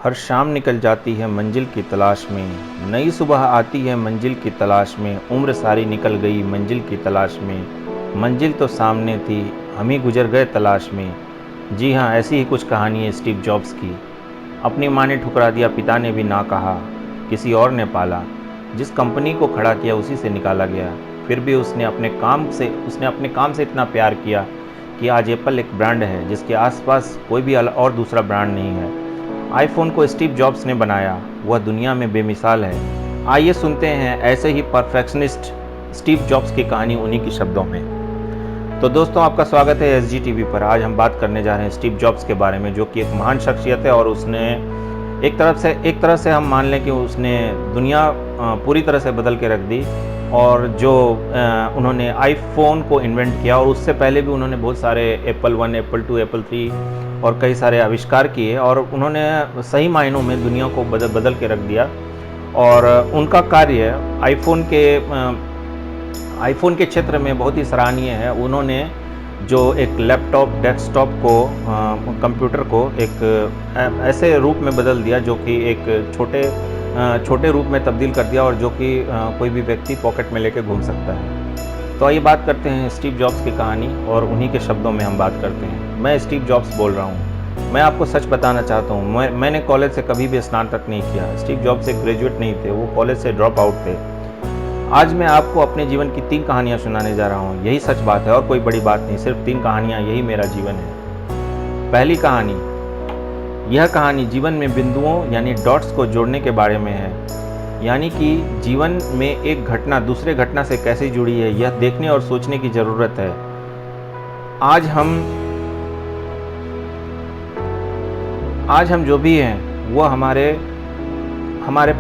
हर शाम निकल जाती है मंजिल की तलाश में, नई सुबह आती है मंजिल की तलाश में, उम्र सारी निकल गई मंजिल की तलाश में, मंजिल तो सामने थी, हम ही गुजर गए तलाश में। जी हाँ, ऐसी ही कुछ कहानी है स्टीव जॉब्स की। अपनी माँ ने ठुकरा दिया, पिता ने भी ना कहा, किसी और ने पाला, जिस कंपनी को खड़ा किया उसी से निकाला गया। फिर भी उसने अपने काम से इतना प्यार किया कि आज एप्पल एक ब्रांड है जिसके आसपास कोई भी और दूसरा ब्रांड नहीं है। आईफोन को स्टीव जॉब्स ने बनाया, वह दुनिया में बेमिसाल है। आइए सुनते हैं ऐसे ही परफेक्शनिस्ट स्टीव जॉब्स की कहानी उन्हीं के शब्दों में। तो दोस्तों, आपका स्वागत है एसजी टीवी पर। आज हम बात करने जा रहे हैं स्टीव जॉब्स के बारे में, जो कि एक महान शख्सियत है और उसने एक तरह से हम मान लें कि उसने दुनिया पूरी तरह से बदल के रख दी। और जो उन्होंने आईफोन को इन्वेंट किया, और उससे पहले भी उन्होंने बहुत सारे एप्पल 1, एप्पल 2, एप्पल 3 और कई सारे आविष्कार किए, और उन्होंने सही मायनों में दुनिया को बदल के रख दिया। और उनका कार्य आईफोन के क्षेत्र में बहुत ही सराहनीय है। उन्होंने जो एक लैपटॉप, डेस्कटॉप को, कंप्यूटर को एक ऐसे रूप में बदल दिया जो कि एक छोटे रूप में तब्दील कर दिया, और जो कि कोई भी व्यक्ति पॉकेट में लेके घूम सकता है। तो आइए बात करते हैं स्टीव जॉब्स की कहानी, और उन्हीं के शब्दों में हम बात करते हैं। मैं स्टीव जॉब्स बोल रहा हूँ। मैं आपको सच बताना चाहता हूँ, मैंने कॉलेज से कभी भी स्नातक नहीं किया। स्टीव जॉब्स एक ग्रेजुएट नहीं थे, वो कॉलेज से ड्रॉप आउट थे। आज मैं आपको अपने जीवन की 3 कहानियाँ सुनाने जा रहा हूँ। यही सच बात है और कोई बड़ी बात नहीं, सिर्फ 3 कहानियाँ, यही मेरा जीवन है। पहली कहानी, यह कहानी जीवन में बिंदुओं यानी डॉट्स को जोड़ने के बारे में है। यानी कि जीवन में एक घटना दूसरे घटना से कैसे जुड़ी है, यह देखने और सोचने की ज़रूरत है। आज हम जो भी हैं वो हमारे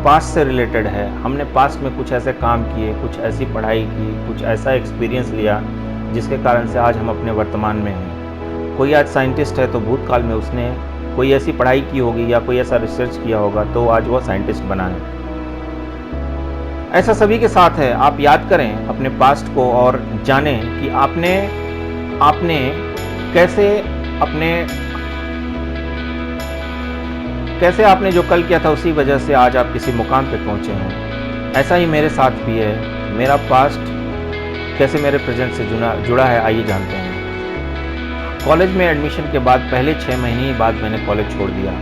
पास्ट से रिलेटेड है। हमने पास्ट में कुछ ऐसे काम किए, कुछ ऐसी पढ़ाई की, कुछ ऐसा एक्सपीरियंस लिया जिसके कारण से आज हम अपने वर्तमान में हैं। कोई आज साइंटिस्ट है तो भूतकाल में उसने कोई ऐसी पढ़ाई की होगी या कोई ऐसा रिसर्च किया होगा तो आज वो साइंटिस्ट बना है। ऐसा सभी के साथ है। आप याद करें अपने पास्ट को और जानें कि आपने कैसे आपने जो कल किया था उसी वजह से आज आप किसी मुकाम पे पहुंचे हैं। ऐसा ही मेरे साथ भी है। मेरा पास्ट कैसे मेरे प्रेजेंट से जुड़ा है, आइए जानते हैं। कॉलेज में एडमिशन के बाद पहले 6 महीने ही बाद मैंने कॉलेज छोड़ दिया।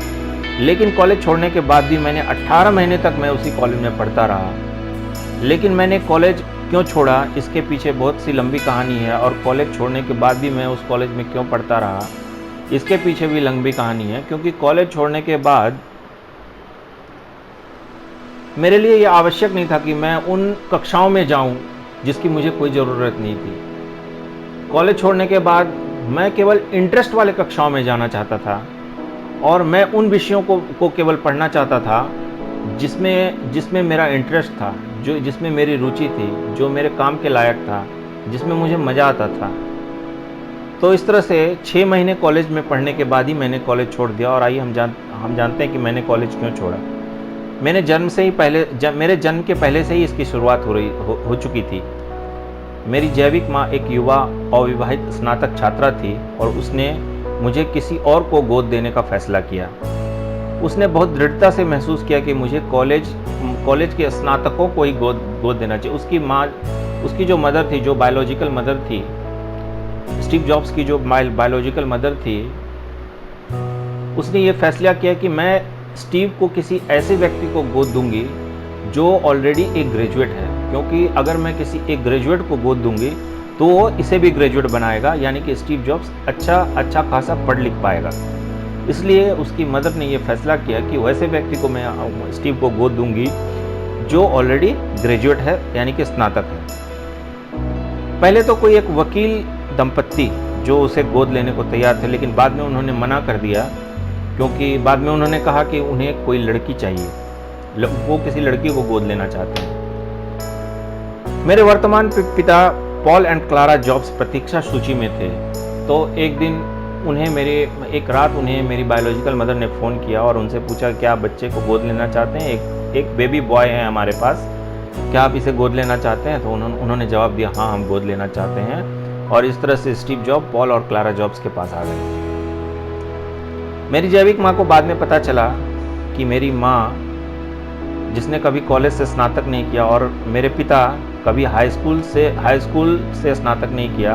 लेकिन कॉलेज छोड़ने के बाद भी मैंने 18 महीने तक मैं उसी कॉलेज में पढ़ता रहा। लेकिन मैंने कॉलेज क्यों छोड़ा, इसके पीछे बहुत सी लंबी कहानी है। और कॉलेज छोड़ने के बाद भी मैं उस कॉलेज में क्यों पढ़ता रहा, इसके पीछे भी लंबी कहानी है। क्योंकि कॉलेज छोड़ने के बाद मेरे लिए यह आवश्यक नहीं था कि मैं उन कक्षाओं में जाऊं जिसकी मुझे कोई ज़रूरत नहीं थी। कॉलेज छोड़ने के बाद मैं केवल इंटरेस्ट वाले कक्षाओं में जाना चाहता था, और मैं उन विषयों को केवल पढ़ना चाहता था जिसमें मेरा इंटरेस्ट था, जिसमें मेरी रुचि थी, जो मेरे काम के लायक था, जिसमें मुझे मज़ा आता था। तो इस तरह से 6 महीने कॉलेज में पढ़ने के बाद ही मैंने कॉलेज छोड़ दिया। और आइए हम जानते हैं कि मैंने कॉलेज क्यों छोड़ा। मेरे जन्म के पहले से ही इसकी शुरुआत हो चुकी थी। मेरी जैविक माँ एक युवा अविवाहित स्नातक छात्रा थी, और उसने मुझे किसी और को गोद देने का फैसला किया। उसने बहुत दृढ़ता से महसूस किया कि मुझे कॉलेज के स्नातकों को ही गोद देना चाहिए। उसकी जो मदर थी, जो बायोलॉजिकल मदर थी, स्टीव जॉब्स की जो बायोलॉजिकल मदर थी, उसने ये फैसला किया कि मैं स्टीव को किसी ऐसे व्यक्ति को गोद दूंगी जो ऑलरेडी एक ग्रेजुएट है। क्योंकि अगर मैं किसी एक ग्रेजुएट को गोद दूंगी तो वो इसे भी ग्रेजुएट बनाएगा, यानी कि स्टीव जॉब्स अच्छा खासा पढ़ लिख पाएगा। इसलिए उसकी मदर ने ये फैसला किया कि वैसे व्यक्ति को मैं स्टीव को गोद दूंगी जो ऑलरेडी ग्रेजुएट है, यानी कि स्नातक है। पहले तो कोई एक वकील दंपत्ति जो उसे गोद लेने को तैयार थे, लेकिन बाद में उन्होंने मना कर दिया, क्योंकि बाद में उन्होंने कहा कि उन्हें कोई लड़की चाहिए, वो किसी लड़की को गोद लेना चाहते हैं। मेरे वर्तमान पिता पॉल एंड क्लारा जॉब्स प्रतीक्षा सूची में थे। तो एक रात उन्हें मेरी बायोलॉजिकल मदर ने फ़ोन किया और उनसे पूछा, क्या आप बच्चे को गोद लेना चाहते हैं? एक बेबी बॉय है हमारे पास, क्या आप इसे गोद लेना चाहते हैं? तो उन्होंने जवाब दिया, हाँ हम गोद लेना चाहते हैं। और इस तरह से स्टीव जॉब पॉल और क्लारा जॉब्स के पास आ गए। मेरी जैविक माँ को बाद में पता चला कि मेरी माँ, जिसने कभी कॉलेज से स्नातक नहीं किया, और मेरे पिता कभी हाई स्कूल से स्नातक नहीं किया,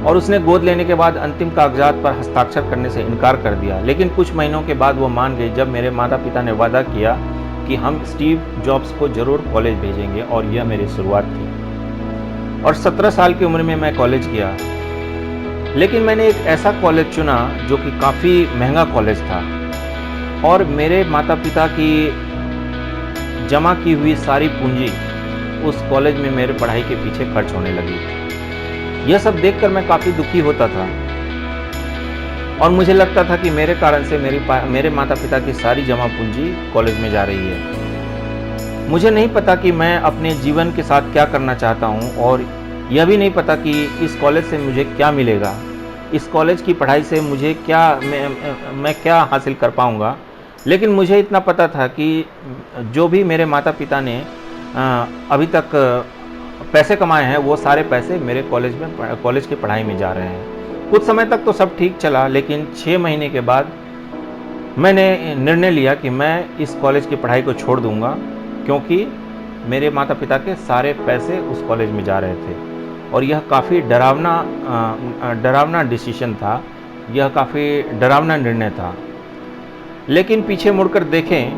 और उसने गोद लेने के बाद अंतिम कागजात पर हस्ताक्षर करने से इनकार कर दिया। लेकिन कुछ महीनों के बाद वो मान गई जब मेरे माता पिता ने वादा किया कि हम स्टीव जॉब्स को ज़रूर कॉलेज भेजेंगे, और यह मेरी शुरुआत थी। और 17 साल की उम्र में मैं कॉलेज गया, लेकिन मैंने एक ऐसा कॉलेज चुना जो कि काफ़ी महंगा कॉलेज था, और मेरे माता पिता की जमा की हुई सारी पूंजी उस कॉलेज में मेरे पढ़ाई के पीछे खर्च होने लगी। यह सब देखकर मैं काफ़ी दुखी होता था, और मुझे लगता था कि मेरे कारण से मेरे माता पिता की सारी जमा पूंजी कॉलेज में जा रही है। मुझे नहीं पता कि मैं अपने जीवन के साथ क्या करना चाहता हूँ, और यह भी नहीं पता कि इस कॉलेज से मुझे क्या मिलेगा, इस कॉलेज की पढ़ाई से मुझे क्या मैं क्या हासिल कर पाऊँगा। लेकिन मुझे इतना पता था कि जो भी मेरे माता पिता ने अभी तक पैसे कमाए हैं, वो सारे पैसे मेरे कॉलेज की पढ़ाई में जा रहे हैं। कुछ समय तक तो सब ठीक चला, लेकिन 6 महीने के बाद मैंने निर्णय लिया कि मैं इस कॉलेज की पढ़ाई को छोड़ दूंगा, क्योंकि मेरे माता पिता के सारे पैसे उस कॉलेज में जा रहे थे। और यह काफ़ी डरावना डिसीजन था, यह काफ़ी डरावना निर्णय था। लेकिन पीछे मुड़कर देखें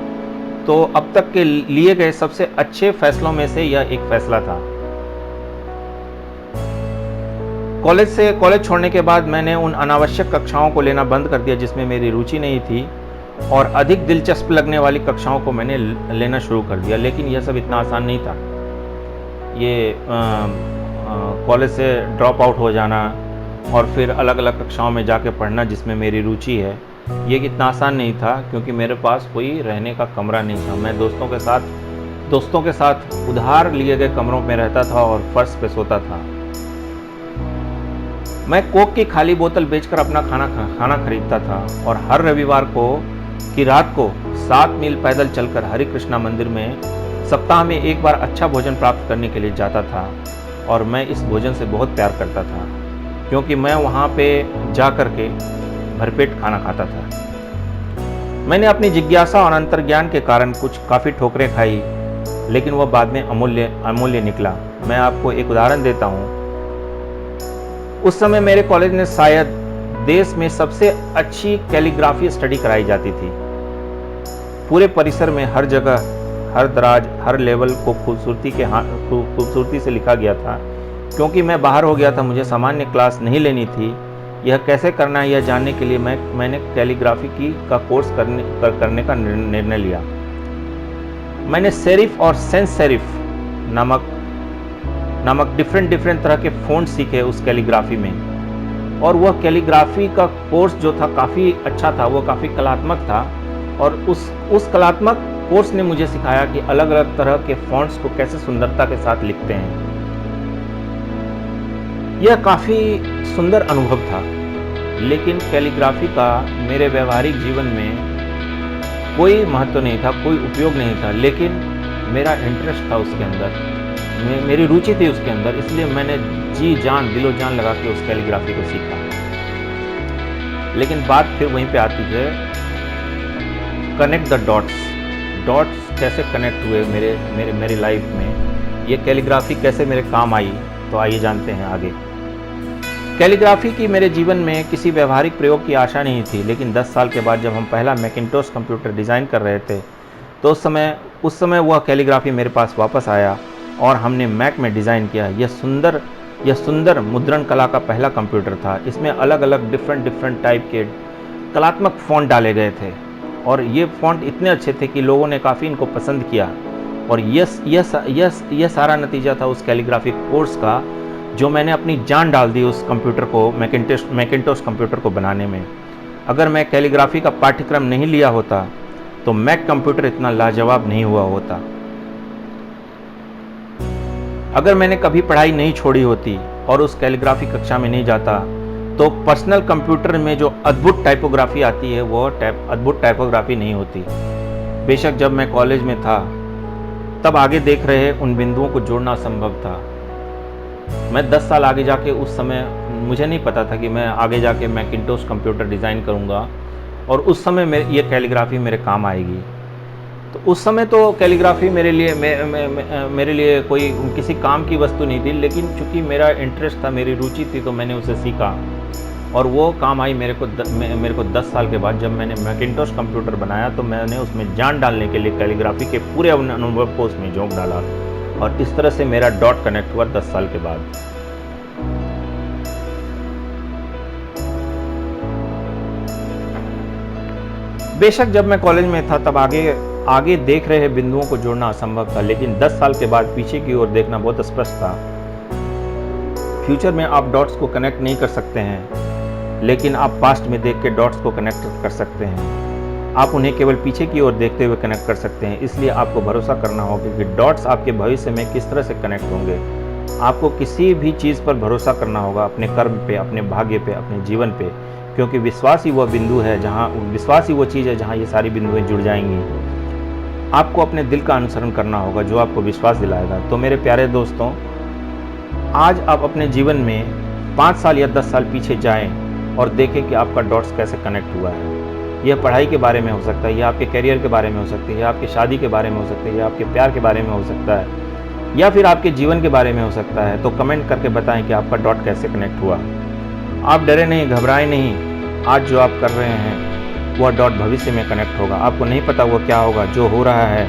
तो अब तक के लिए गए सबसे अच्छे फैसलों में से यह एक फैसला था। कॉलेज छोड़ने के बाद मैंने उन अनावश्यक कक्षाओं को लेना बंद कर दिया जिसमें मेरी रुचि नहीं थी, और अधिक दिलचस्प लगने वाली कक्षाओं को मैंने लेना शुरू कर दिया। लेकिन यह सब इतना आसान नहीं था। ये कॉलेज से ड्रॉप आउट हो जाना और फिर अलग अलग कक्षाओं में जाके पढ़ना जिसमें मेरी रुचि है, ये इतना आसान नहीं था, क्योंकि मेरे पास कोई रहने का कमरा नहीं था। मैं दोस्तों के साथ उधार लिए गए कमरों में रहता था और फर्श पे सोता था। मैं कोक की खाली बोतल बेचकर अपना खाना खरीदता था, और हर रविवार की रात को 7 मील पैदल चलकर हरे कृष्णा मंदिर में सप्ताह में एक बार अच्छा भोजन प्राप्त करने के लिए जाता था। और मैं इस भोजन से बहुत प्यार करता था, क्योंकि मैं वहाँ पे जा कर के भरपेट खाना खाता था। मैंने अपनी जिज्ञासा और अंतर्ज्ञान के कारण कुछ काफ़ी ठोकरें खाई, लेकिन वह बाद में अमूल्य निकला। मैं आपको एक उदाहरण देता हूँ। उस समय मेरे कॉलेज में शायद देश में सबसे अच्छी कैलीग्राफी स्टडी कराई जाती थी। पूरे परिसर में हर जगह, हर दराज, हर लेवल को खूबसूरती से लिखा गया था। क्योंकि मैं बाहर हो गया था, मुझे सामान्य क्लास नहीं लेनी थी। यह कैसे करना है यह जानने के लिए मैंने कैलीग्राफी का कोर्स करने का निर्णय लिया। मैंने सेरिफ और सेंस सेरिफ नामक डिफरेंट तरह के फ़ॉन्ट सीखे उस कैलीग्राफी में। और वह कैलीग्राफी का कोर्स जो था काफ़ी अच्छा था, वो काफ़ी कलात्मक था। और उस कलात्मक कोर्स ने मुझे सिखाया कि अलग अलग तरह के फ़ॉन्ट्स को कैसे सुंदरता के साथ लिखते हैं। यह काफ़ी सुंदर अनुभव था। लेकिन कैलीग्राफी का मेरे व्यवहारिक जीवन में कोई महत्व नहीं था, कोई उपयोग नहीं था। लेकिन मेरा इंटरेस्ट था उसके अंदर, मेरी रुचि थी उसके अंदर, इसलिए मैंने जी जान दिलो जान लगा के उस कैलीग्राफी को सीखा। लेकिन बात फिर वहीं पे आती है, कनेक्ट द डॉट्स कैसे कनेक्ट हुए मेरी लाइफ में, ये कैलीग्राफी कैसे मेरे काम आई, तो आइए जानते हैं आगे। कैलीग्राफी की मेरे जीवन में किसी व्यवहारिक प्रयोग की आशा नहीं थी। लेकिन 10 साल के बाद जब हम पहला मैकिन्टोश कंप्यूटर डिज़ाइन कर रहे थे, तो उस समय वह कैलीग्राफी मेरे पास वापस आया और हमने मैक में डिज़ाइन किया। यह सुंदर मुद्रण कला का पहला कंप्यूटर था। इसमें अलग अलग डिफरेंट टाइप के कलात्मक फ़ॉन्ट डाले गए थे, और ये फ़ॉन्ट इतने अच्छे थे कि लोगों ने काफ़ी इनको पसंद किया। और यह सारा नतीजा था उस कैलीग्राफी कोर्स का, जो मैंने अपनी जान डाल दी उस कंप्यूटर को, मैकिन्टोश कंप्यूटर को बनाने में। अगर मैं कैलीग्राफी का पाठ्यक्रम नहीं लिया होता तो मैक कंप्यूटर इतना लाजवाब नहीं हुआ होता। अगर मैंने कभी पढ़ाई नहीं छोड़ी होती और उस कैलीग्राफी कक्षा में नहीं जाता, तो पर्सनल कंप्यूटर में जो अद्भुत टाइपोग्राफी आती है वो अद्भुत टाइपोग्राफी नहीं होती। बेशक जब मैं कॉलेज में था तब आगे देख रहे उन बिंदुओं को जोड़ना असंभव था। मैं 10 साल आगे जाके, उस समय मुझे नहीं पता था कि मैं आगे जाके मैकिन्टोश कंप्यूटर डिज़ाइन करूँगा और उस समय ये कैलीग्राफी मेरे काम आएगी। तो उस समय तो कैलीग्राफी मेरे लिए कोई किसी काम की वस्तु नहीं थी, लेकिन चूँकि मेरा इंटरेस्ट था, मेरी रुचि थी, तो मैंने उसे सीखा और वो काम आई मेरे को 10 साल के बाद। जब मैंने मैकिंटोश कंप्यूटर बनाया तो मैंने उसमें जान डालने के लिए कैलीग्राफी के पूरे अनुभव को उसमें झोंक डाला और इस तरह से मेरा डॉट कनेक्ट हुआ 10 साल के बाद। बेशक जब मैं कॉलेज में था तब आगे देख रहे बिंदुओं को जोड़ना असंभव था, लेकिन 10 साल के बाद पीछे की ओर देखना बहुत स्पष्ट था। फ्यूचर में आप डॉट्स को कनेक्ट नहीं कर सकते हैं, लेकिन आप पास्ट में देख के डॉट्स को कनेक्ट कर सकते हैं। आप उन्हें केवल पीछे की ओर देखते हुए कनेक्ट कर सकते हैं। इसलिए आपको भरोसा करना होगा कि डॉट्स आपके भविष्य में किस तरह से कनेक्ट होंगे। आपको किसी भी चीज़ पर भरोसा करना होगा, अपने कर्म पे, अपने भाग्य पे, अपने जीवन पे, क्योंकि विश्वास ही वह बिंदु है विश्वास ही वो चीज़ है जहाँ ये सारी बिंदुएं जुड़ जाएंगी। आपको अपने दिल का अनुसरण करना होगा जो आपको विश्वास दिलाएगा। तो मेरे प्यारे दोस्तों, आज आप अपने जीवन में 5 साल या 10 साल पीछे जाएं और देखें कि आपका डॉट्स कैसे कनेक्ट हुआ है। यह पढ़ाई के बारे में हो सकता है, यह आपके करियर के बारे में हो सकती है, यह आपकी शादी के बारे में हो सकती है, यह आपके प्यार के बारे में हो सकता है, या फिर आपके जीवन के बारे में हो सकता है। तो कमेंट करके बताएं कि आपका डॉट कैसे कनेक्ट हुआ। आप डरे नहीं, घबराएं नहीं। आज जो आप कर रहे हैं वह डॉट भविष्य में कनेक्ट होगा। आपको नहीं पता वो क्या होगा, जो हो रहा है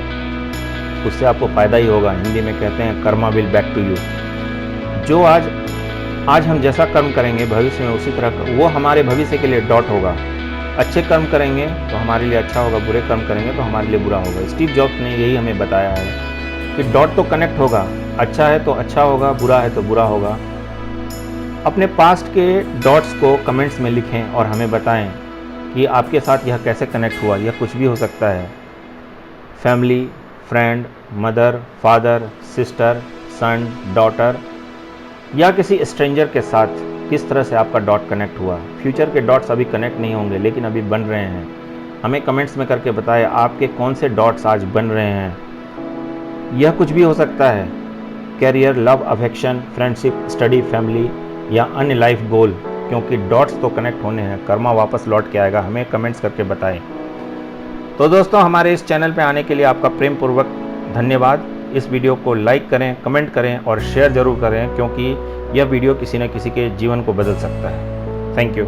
उससे आपको फ़ायदा ही होगा। हिंदी में कहते हैं karma will back to you. जो आज हम जैसा कर्म करेंगे भविष्य में उसी तरह वो हमारे भविष्य के लिए डॉट होगा। अच्छे कर्म करेंगे तो हमारे लिए अच्छा होगा, बुरे कर्म करेंगे तो हमारे लिए बुरा होगा। स्टीव जॉब्स ने यही हमें बताया है कि डॉट तो कनेक्ट होगा, अच्छा है तो अच्छा होगा, बुरा है तो बुरा होगा। अपने पास्ट के डॉट्स को कमेंट्स में लिखें और हमें बताएं कि आपके साथ यह कैसे कनेक्ट हुआ। यह कुछ भी हो सकता है, family, friend, mother, father, sister, son, daughter, या किसी स्ट्रेंजर के साथ किस तरह से आपका डॉट कनेक्ट हुआ। फ्यूचर के डॉट्स अभी कनेक्ट नहीं होंगे, लेकिन अभी बन रहे हैं। हमें कमेंट्स में करके बताएं आपके कौन से डॉट्स आज बन रहे हैं। यह कुछ भी हो सकता है, career, love, affection, friendship, study, family या अन्य लाइफ गोल, क्योंकि डॉट्स तो कनेक्ट होने हैं। कर्मा वापस लौट के आएगा। हमें कमेंट्स करके बताएं। तो दोस्तों, हमारे इस चैनल पे आने के लिए आपका प्रेम पूर्वक धन्यवाद। इस वीडियो को लाइक करें, कमेंट करें और शेयर ज़रूर करें, क्योंकि यह वीडियो किसी न किसी के जीवन को बदल सकता है। Thank you.